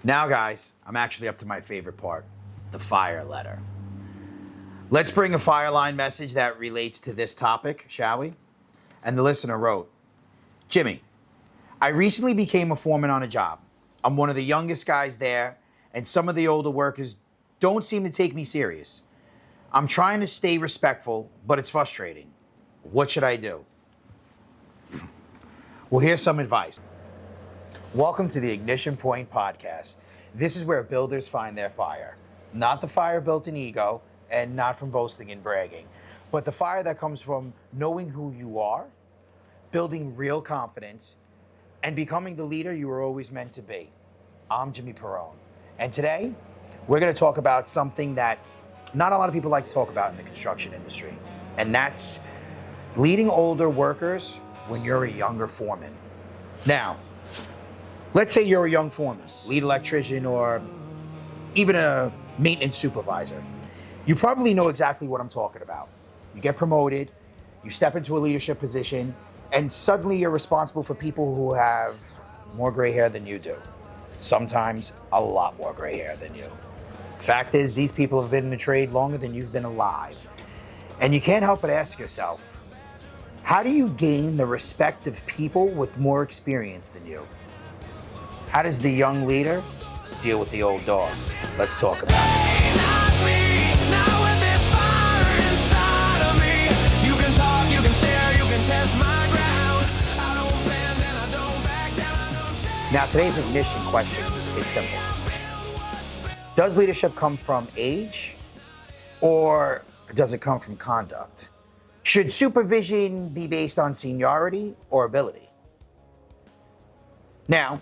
Now, guys, I'm actually up to my favorite part, the fire letter. Let's bring a fire line message that relates to this topic, shall we? And the listener wrote, Jimmy, I recently became a foreman on a job. I'm one of the youngest guys there, and some of the older workers don't seem to take me serious. I'm trying to stay respectful, but it's frustrating. What should I do? Well, here's some advice. Welcome to the Ignition Point Podcast. This is where builders find their fire. Not the fire built in ego and not from boasting and bragging, but the fire that comes from knowing who you are, building real confidence, and becoming the leader you were always meant to be. I'm Jimmy Perrone, and today we're going to talk about something that not a lot of people like to talk about in the construction industry, and that's leading older workers when you're a younger foreman. Now, let's say you're a young foreman, lead electrician, or even a maintenance supervisor. You probably know exactly what I'm talking about. You get promoted, you step into a leadership position, and suddenly you're responsible for people who have more gray hair than you do. Sometimes a lot more gray hair than you. Fact is, these people have been in the trade longer than you've been alive. And you can't help but ask yourself, how do you gain the respect of people with more experience than you? How does the young leader deal with the old dog? Let's talk about it. Now, today's ignition question is simple. Does leadership come from age, or does it come from conduct? Should supervision be based on seniority or ability? Now,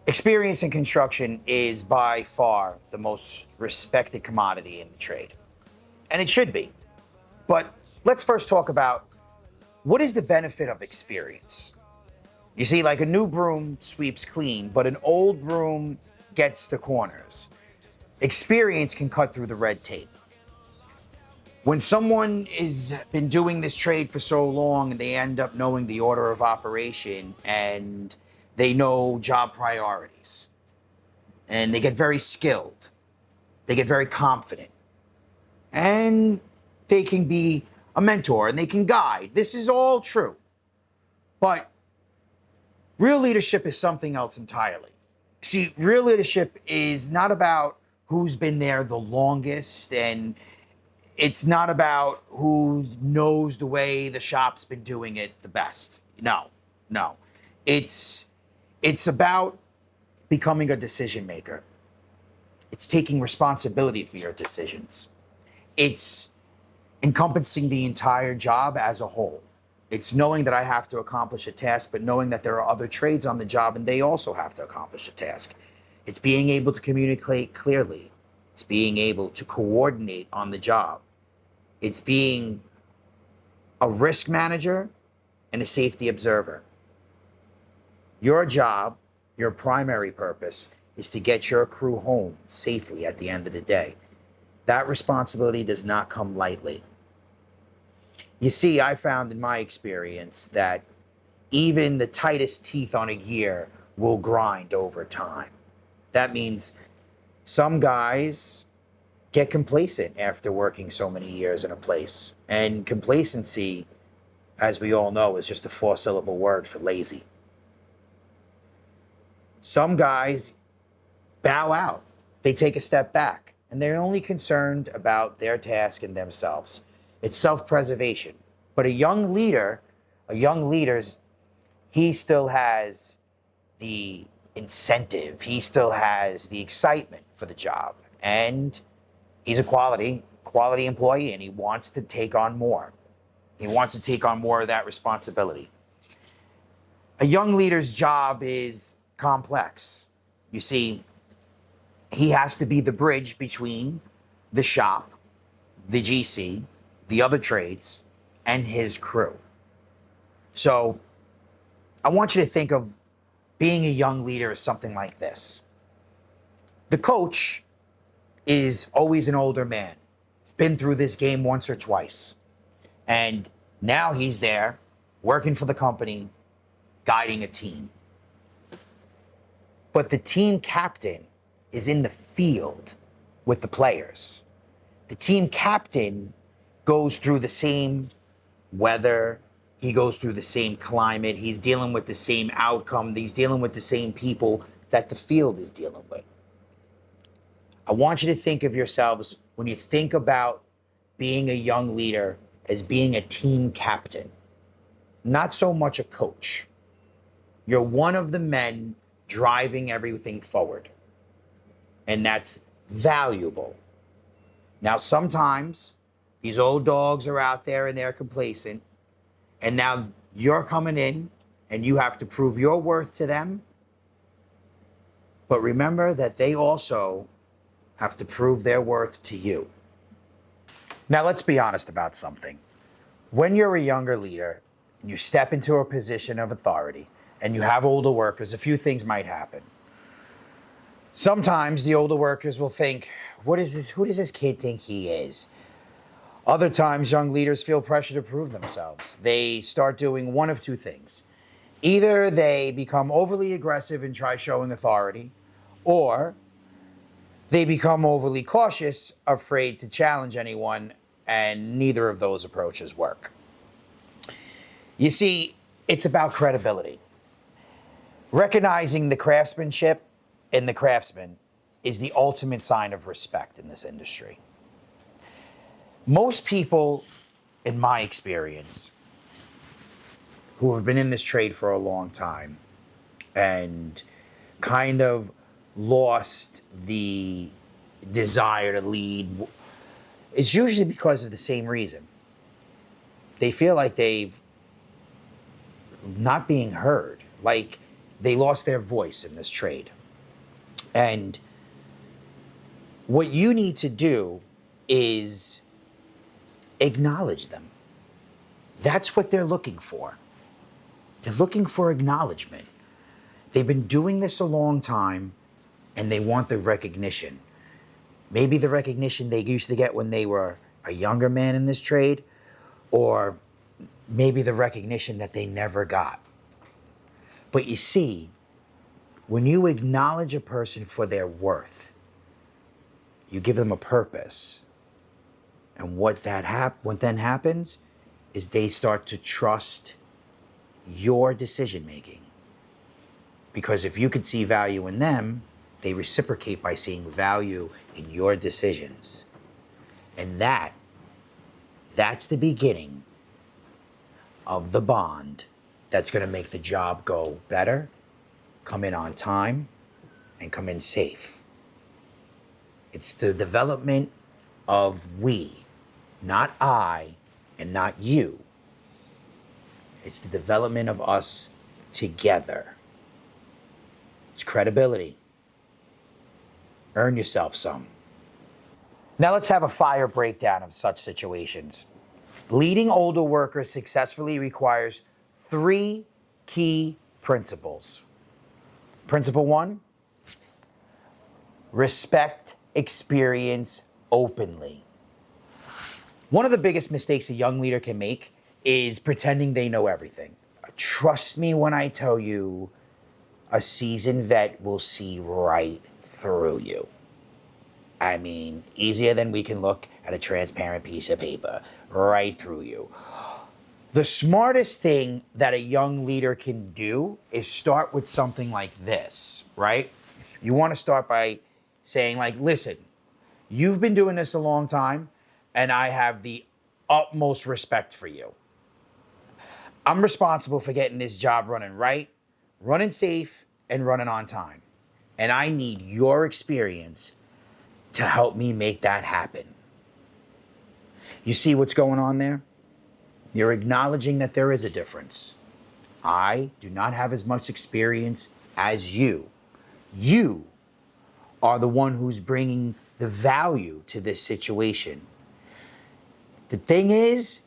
experience in construction is by far the most respected commodity in the trade, and it should be. But let's first talk about what is the benefit of experience. You see, like a new broom sweeps clean, but an old broom gets the corners. Experience can cut through the red tape. When someone has been doing this trade for so long and they end up knowing the order of operation and they know job priorities and they get very skilled, they get very confident, and they can be a mentor and they can guide. This is all true. But real leadership is something else entirely. See, real leadership is not about who's been there the longest, and it's not about who knows the way the shop's been doing it the best. No. It's about becoming a decision maker. It's taking responsibility for your decisions. It's encompassing the entire job as a whole. It's knowing that I have to accomplish a task, but knowing that there are other trades on the job and they also have to accomplish a task. It's being able to communicate clearly. It's being able to coordinate on the job. It's being a risk manager and a safety observer. Your job, your primary purpose, is to get your crew home safely at the end of the day. That responsibility does not come lightly. You see, I found in my experience that even the tightest teeth on a gear will grind over time. That means some guys get complacent after working so many years in a place. And complacency, as we all know, is just a 4-syllable word for lazy. Some guys bow out. They take a step back, and they're only concerned about their task and themselves. It's self-preservation. But a young leader, he still has the incentive. He still has the excitement for the job. And he's a quality employee, and he wants to take on more. He wants to take on more of that responsibility. A young leader's job is complex. You see, he has to be the bridge between the shop, the GC, the other trades, and his crew. So I want you to think of being a young leader as something like this. The coach is always an older man. He's been through this game once or twice. And now he's there working for the company, guiding a team. But the team captain is in the field with the players. The team captain goes through the same weather, he goes through the same climate, he's dealing with the same outcome, he's dealing with the same people that the field is dealing with. I want you to think of yourselves, when you think about being a young leader, as being a team captain, not so much a coach. You're one of the men driving everything forward, and that's valuable. Now, sometimes these old dogs are out there and they're complacent, and now you're coming in and you have to prove your worth to them. But remember that they also have to prove their worth to you. Now, let's be honest about something. When you're a younger leader and you step into a position of authority and you have older workers, a few things might happen. Sometimes the older workers will think, what is this? Who does this kid think he is? Other times, young leaders feel pressure to prove themselves. They start doing one of two things. Either they become overly aggressive and try showing authority, or they become overly cautious, afraid to challenge anyone, and neither of those approaches work. You see, it's about credibility. Recognizing the craftsmanship in the craftsman is the ultimate sign of respect in this industry. Most people, in my experience, who have been in this trade for a long time and kind of lost the desire to lead, it's usually because of the same reason. They feel like they've not being heard, like they lost their voice in this trade. And what you need to do is acknowledge them. That's what they're looking for. They're looking for acknowledgement. They've been doing this a long time and they want the recognition. Maybe the recognition they used to get when they were a younger man in this trade, or maybe the recognition that they never got. But you see, when you acknowledge a person for their worth, you give them a purpose. And what then happens is they start to trust your decision making. Because if you could see value in them, they reciprocate by seeing value in your decisions. And that's the beginning of the bond that's going to make the job go better, come in on time, and come in safe. It's the development of we, not I and not you. It's the development of us together. It's credibility. Earn yourself some. Now let's have a fire breakdown of such situations. Leading older workers successfully requires 3 key principles. Principle 1, respect experience openly. One of the biggest mistakes a young leader can make is pretending they know everything. Trust me when I tell you, a seasoned vet will see right through you. I mean, easier than we can look at a transparent piece of paper, right through you. The smartest thing that a young leader can do is start with something like this, right? You want to start by saying, like, listen, you've been doing this a long time, and I have the utmost respect for you. I'm responsible for getting this job running right, running safe, and running on time. And I need your experience to help me make that happen. You see what's going on there? You're acknowledging that there is a difference. I do not have as much experience as you. You are the one who's bringing the value to this situation. The thing is,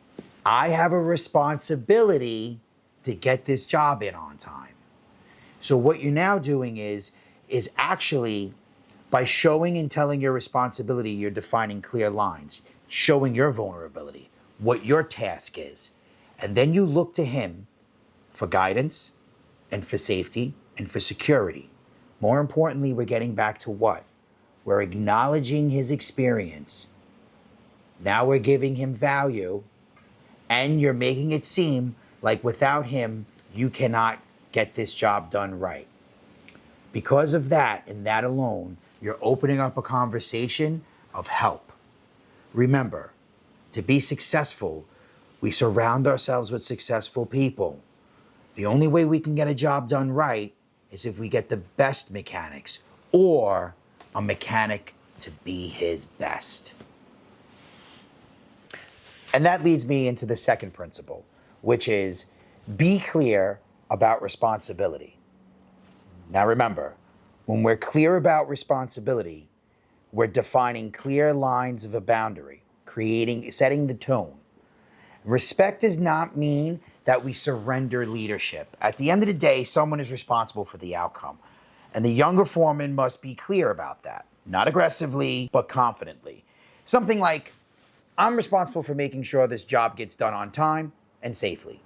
I have a responsibility to get this job in on time. So what you're now doing is actually, by showing and telling your responsibility, you're defining clear lines, showing your vulnerability, what your task is. And then you look to him for guidance and for safety and for security. More importantly, we're getting back to what? We're acknowledging his experience. Now we're giving him value, and you're making it seem like without him, you cannot get this job done right. Because of that and that alone, you're opening up a conversation of help. Remember, to be successful, we surround ourselves with successful people. The only way we can get a job done right is if we get the best mechanics or a mechanic to be his best. And that leads me into the second principle, which is be clear about responsibility. Now remember, when we're clear about responsibility, we're defining clear lines of a boundary, setting the tone. Respect does not mean that we surrender leadership. At the end of the day, someone is responsible for the outcome. And the younger foreman must be clear about that. Not aggressively, but confidently. Something like, I'm responsible for making sure this job gets done on time and safely.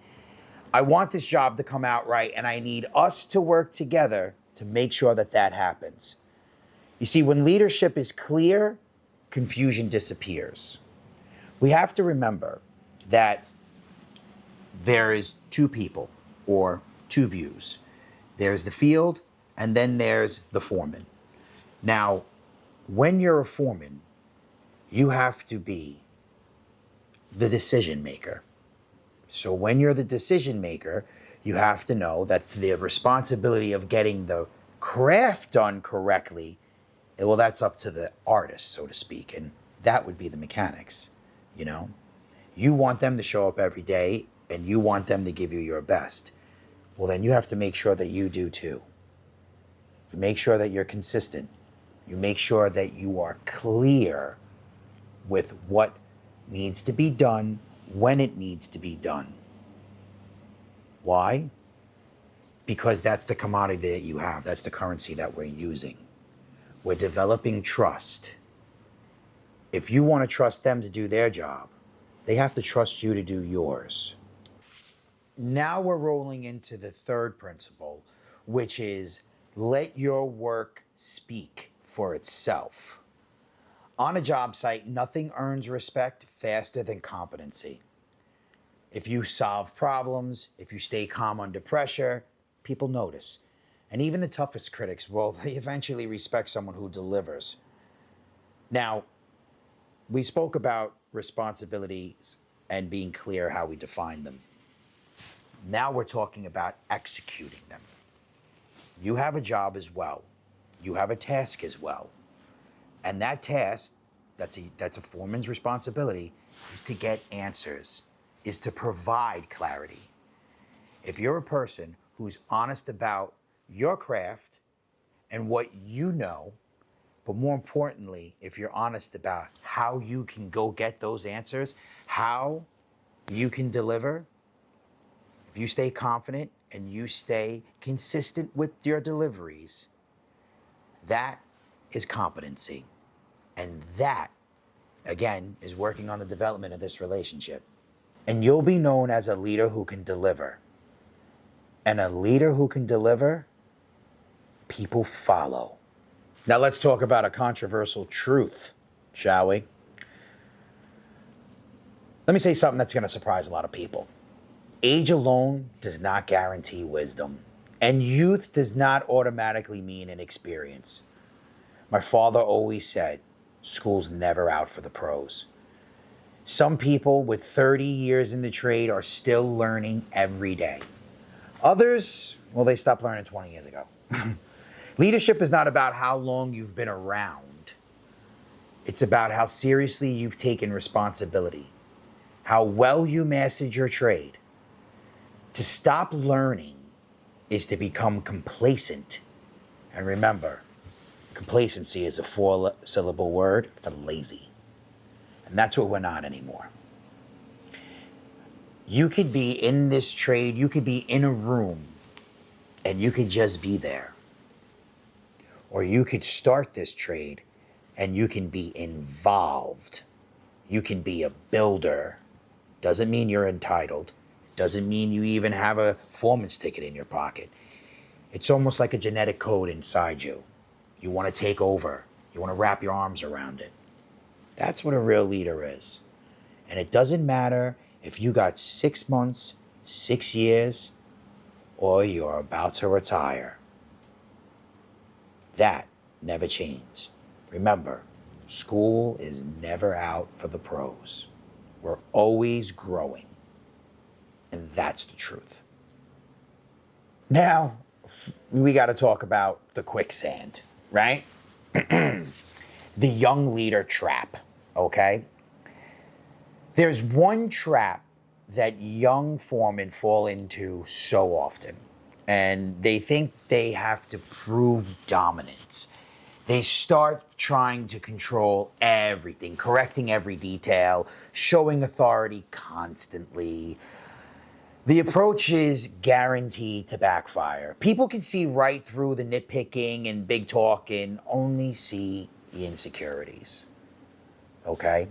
I want this job to come out right, and I need us to work together to make sure that that happens. You see, when leadership is clear, confusion disappears. We have to remember that there is two people or two views. There's the field, and then there's the foreman. Now, when you're a foreman, you have to be the decision maker. So when you're the decision maker, you have to know that the responsibility of getting the craft done correctly, well, that's up to the artist, so to speak, and that would be the mechanics, you know? You want them to show up every day, and you want them to give you your best. Well, then you have to make sure that you do too. You make sure that you're consistent. You make sure that you are clear with what needs to be done, when it needs to be done. Why? Because that's the commodity that you have. That's the currency that we're using. We're developing trust. If you want to trust them to do their job, they have to trust you to do yours. Now we're rolling into the third principle, which is let your work speak for itself. On a job site, nothing earns respect faster than competency. If you solve problems, if you stay calm under pressure, people notice. And even the toughest critics, well, they eventually respect someone who delivers. Now, we spoke about responsibilities and being clear how we define them. Now we're talking about executing them. You have a job as well. You have a task as well. And that task, that's a foreman's responsibility, is to get answers, is to provide clarity. If you're a person who's honest about your craft and what you know, but more importantly, if you're honest about how you can go get those answers, how you can deliver, if you stay confident and you stay consistent with your deliveries, that is competency. And that, again, is working on the development of this relationship. And you'll be known as a leader who can deliver. And a leader who can deliver, people follow. Now let's talk about a controversial truth, shall we? Let me say something that's going to surprise a lot of people. Age alone does not guarantee wisdom. And youth does not automatically mean inexperience. My father always said, school's never out for the pros. Some people with 30 years in the trade are still learning every day. Others, well, they stopped learning 20 years ago. Leadership is not about how long you've been around. It's about how seriously you've taken responsibility, how well you mastered your trade. To stop learning is to become complacent. And remember, complacency is a 4-syllable word for lazy. And that's what we're not anymore. You could be in this trade, you could be in a room, and you could just be there. Or you could start this trade, and you can be involved. You can be a builder. Doesn't mean you're entitled. Doesn't mean you even have a foreman's ticket in your pocket. It's almost like a genetic code inside you. You want to take over. You want to wrap your arms around it. That's what a real leader is. And it doesn't matter if you got 6 months, 6 years, or you're about to retire. That never changes. Remember, school is never out for the pros. We're always growing. And that's the truth. Now, we got to talk about the quicksand, right? The young leader trap, okay? There's one trap that young foremen fall into so often, and they think they have to prove dominance. They start trying to control everything, correcting every detail, showing authority constantly. The approach is guaranteed to backfire. People can see right through the nitpicking and big talk and only see the insecurities. Okay?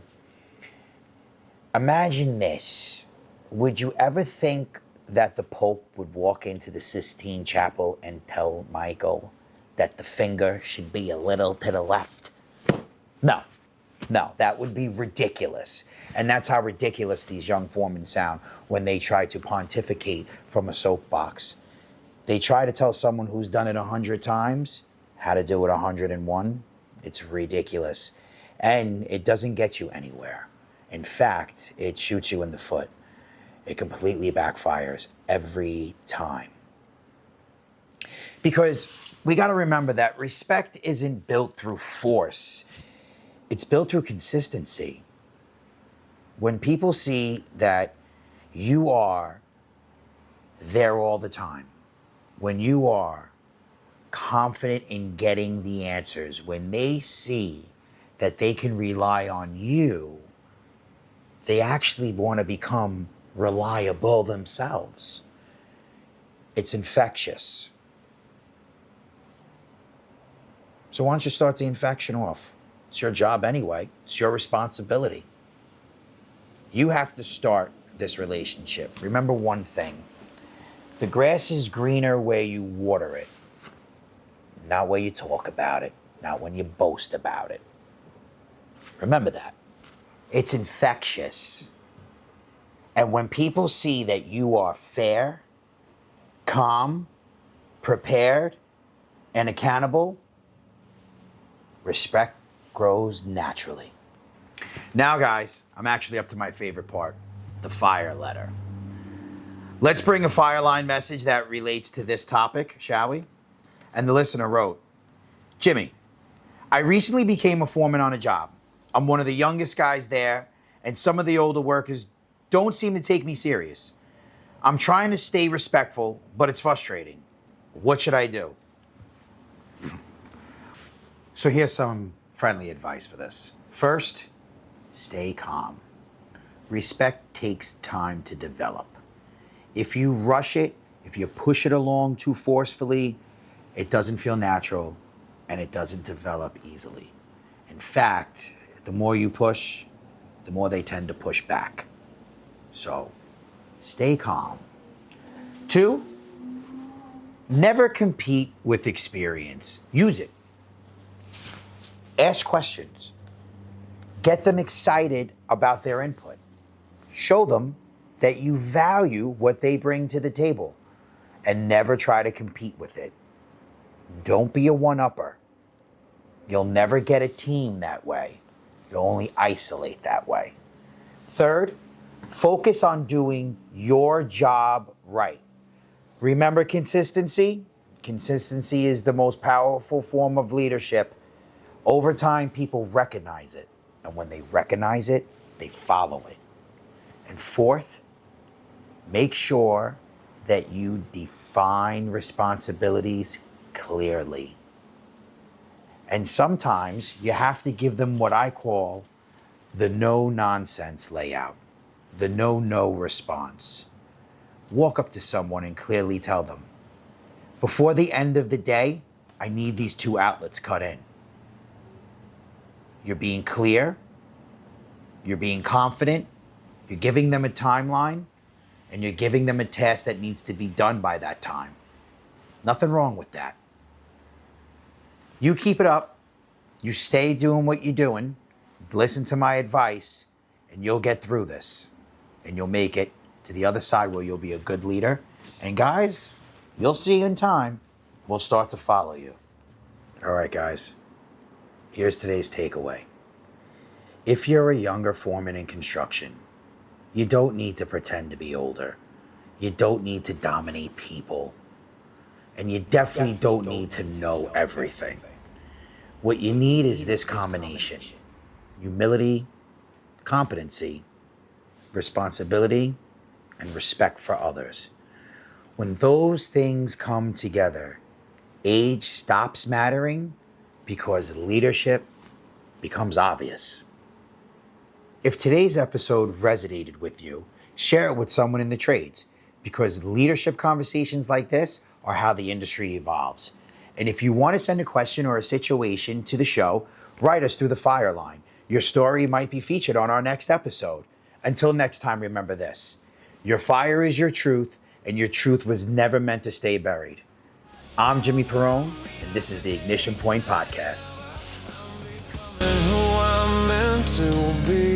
Imagine this. Would you ever think that the Pope would walk into the Sistine Chapel and tell Michael that the finger should be a little to the left? No, that would be ridiculous. And that's how ridiculous these young foremen sound when they try to pontificate from a soapbox. They try to tell someone who's done it 100 times how to do it 101. It's ridiculous. And it doesn't get you anywhere. In fact, it shoots you in the foot. It completely backfires every time. Because we got to remember that respect isn't built through force. It's built through consistency. When people see that you are there all the time, when you are confident in getting the answers, when they see that they can rely on you, they actually want to become reliable themselves. It's infectious. So why don't you start the infection off? It's your job anyway. It's your responsibility. You have to start this relationship. Remember one thing. The grass is greener where you water it, not where you talk about it, not when you boast about it. Remember that. It's infectious. And when people see that you are fair, calm, prepared, and accountable, respect grows naturally. Now, guys, I'm actually up to my favorite part, the fire letter. Let's bring a fire line message that relates to this topic, shall we? And the listener wrote, Jimmy, I recently became a foreman on a job. I'm one of the youngest guys there, and some of the older workers don't seem to take me serious. I'm trying to stay respectful, but it's frustrating. What should I do? So here's some friendly advice for this. First, stay calm. Respect takes time to develop. If you rush it, if you push it along too forcefully, it doesn't feel natural and it doesn't develop easily. In fact, the more you push, the more they tend to push back. So, stay calm. 2, never compete with experience. Use it. Ask questions. Get them excited about their input. Show them that you value what they bring to the table and never try to compete with it. Don't be a one-upper. You'll never get a team that way. You'll only isolate that way. 3rd, focus on doing your job right. Remember consistency? Consistency is the most powerful form of leadership. Over time, people recognize it. And when they recognize it, they follow it. And 4th, make sure that you define responsibilities clearly. And sometimes you have to give them what I call the no-nonsense layout, the no response. Walk up to someone and clearly tell them, before the end of the day, I need these 2 outlets cut in. You're being clear, you're being confident, you're giving them a timeline, and you're giving them a task that needs to be done by that time. Nothing wrong with that. You keep it up. You stay doing what you're doing. Listen to my advice, and you'll get through this. And you'll make it to the other side where you'll be a good leader. And guys, you'll see in time, we'll start to follow you. All right, guys. Here's today's takeaway. If you're a younger foreman in construction, you don't need to pretend to be older. You don't need to dominate people. And you definitely don't need to know everything. What you need is this combination: humility, competency, responsibility, and respect for others. When those things come together, age stops mattering because leadership becomes obvious. If today's episode resonated with you, share it with someone in the trades, because leadership conversations like this are how the industry evolves. And if you want to send a question or a situation to the show, write us through the fire line. Your story might be featured on our next episode. Until next time, remember this: your fire is your truth, and your truth was never meant to stay buried. I'm Jimmy Perrone, and this is the Ignition Point Podcast. Who I'm meant to be.